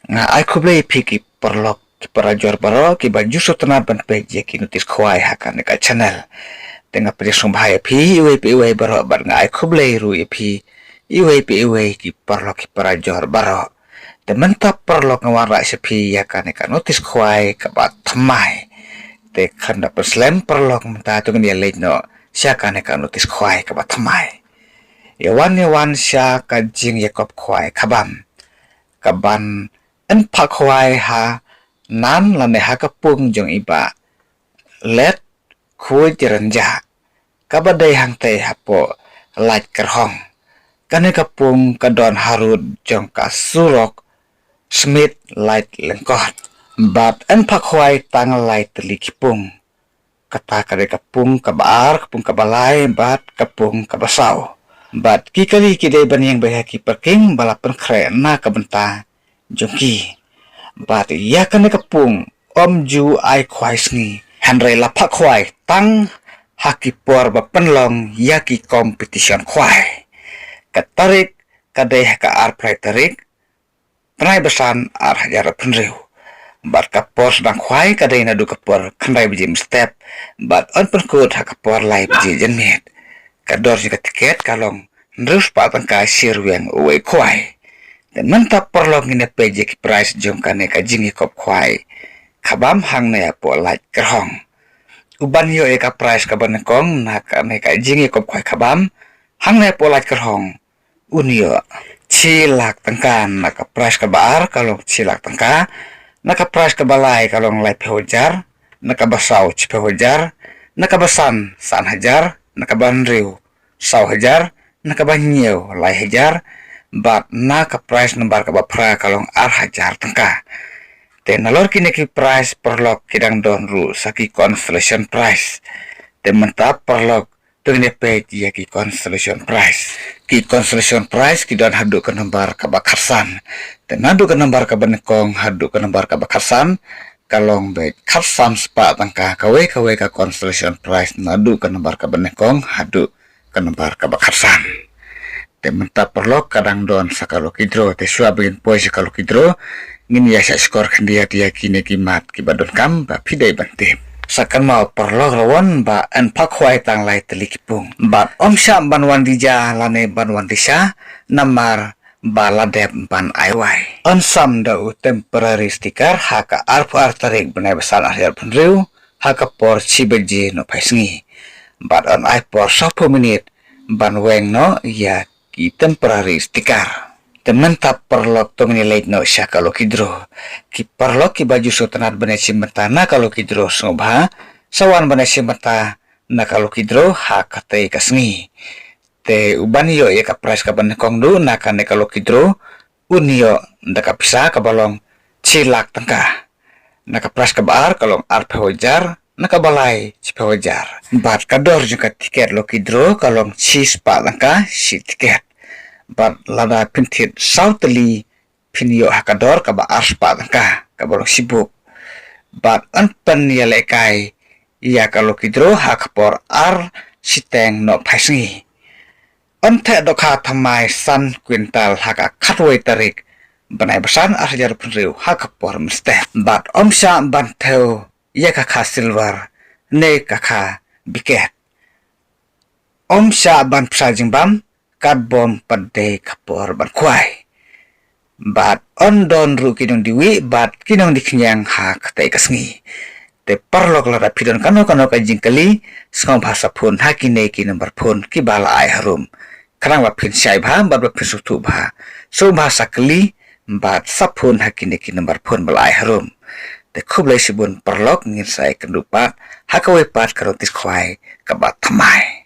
nga ai khublei phiki perlok ki parajor baro ki baju sutana ban peje ki notis khwai hakan ka channel tengah presung bahaya phi iwe baro bar nga ai khublei ru phi iwe ki perlok ki parajor baro te mentap perlok ngawara sepi hakan ka notis khwai ka ba thamai te khanda perslem perlok menta tu ngia leino siakan ka notis khwai ka ba thamai yawan sya ka jing yakop khwai khabam kaban en pakwai ha nan lane ha kapung jong iba let khui jeranja kabadai hang te hapo lait kerhong kane kapung kadon harut jong ka surok smith lait lengkot bat en pakwai tang lait likipung kata kade kapung kabar kapung kabalai bat kapung kabasau bat kikali kidai baniang bahaki perking balapan kre na kabenta jongki bat ya kane kapung om ju ai khwai sngi hanrei lapak khwai tang haki por ba penlong yaki competition khwai katarik kadai ka ar prai tarik prai besan ar hajar penriu bat kapor sedang khwai kadai nadu kapor khandai bijim step bat on penkut hakapor lai biji jenmet kador juga tiket kalong terus patang ka sirweng uwe khwai dan mentap perlong ina peje ki price jong kane ka jingi kop khwai khabam hang na po lait kerhong uban yo ka price ka ban kong na kane ka jingi kop khwai khabam hang na po lait kerhong unio 6 lak tangkan na ka price ka bar kalong 6 lak tangka na ka price ka balai kalong lait pehojar na ka basau pehojar na ka basan san hajar na ka banriu sau hajar na ka banyo lai hajar bat na ka price nambar ka bapra kalong ar hajar tangka te nalor kini ki price perlok kidang don ru saki constellation price te mentap perlok tengene page ya ki constellation price ki don hadu ka nambar ka bakarsan te nadu ka nambar ka banekong hadu ka nambar ka bakarsan kalong be karsan spa tangka kawe ka constellation price nadu ka nambar ka banekong hadu ka nambar ka bakarsan te mentap perlok kadang don sakalo kidro te suwa begin poi sakalo kidro ngin ya sa skor khandia dia kine ki mat ki badon kam ba pidai bante sakan mau perlok rawon ba en pakhwai tang lai telikipung ba omsha banwan dija lane banwan disa namar baladep ban aiwai on sam da temporary sticker haka arfu artarik benai besar akhir penriu haka por cibeji no paisngi but on I por 10 minit ban weng no ya ki temporary sticker temen tap perlok to menilai no sya kalau kidro ki perlok ki baju sotanat bane simenta na kalau kidro sobha sawan bane simenta na kalau kidro ha kate kasngi te uban yo ya ka price ka ban kongdu na kan kalau kidro unio nda ka pisa ka balong 6 lak tangka na ka price ka bar kalong ar pehojar nakabalay si pewajar bat kador juga tiket lo kidro kalong sis pa langka si tiket bat lada pintit sauteli pinyo hakador kaba ars pa langka kabalong sibuk bat anpen ya lekai ya kalau kidro hakapor ar siteng no paisngi ante dokha thamai san kwintal haka khatwai tarik banai besan arjar penriu hakapor meste bat omsa banteu ya kakak silver ne kakak biket om sya ban psajing bam kad bom pade kapor ban kwai bat on don ru kinong diwi bat kinong diknyang hak tai kasngi te parlok lara pidon kano ka jingkali skong bahasa pun hakine ki nomor pun ki bala ai harum karang ba pin syai bha bat ba pisutu bha so bahasa kali bat sapun hakine ki nomor pun bala ai harum te khublai sibun perlok ngin sai kendupat hakawe pat karotis khwai kabat thamai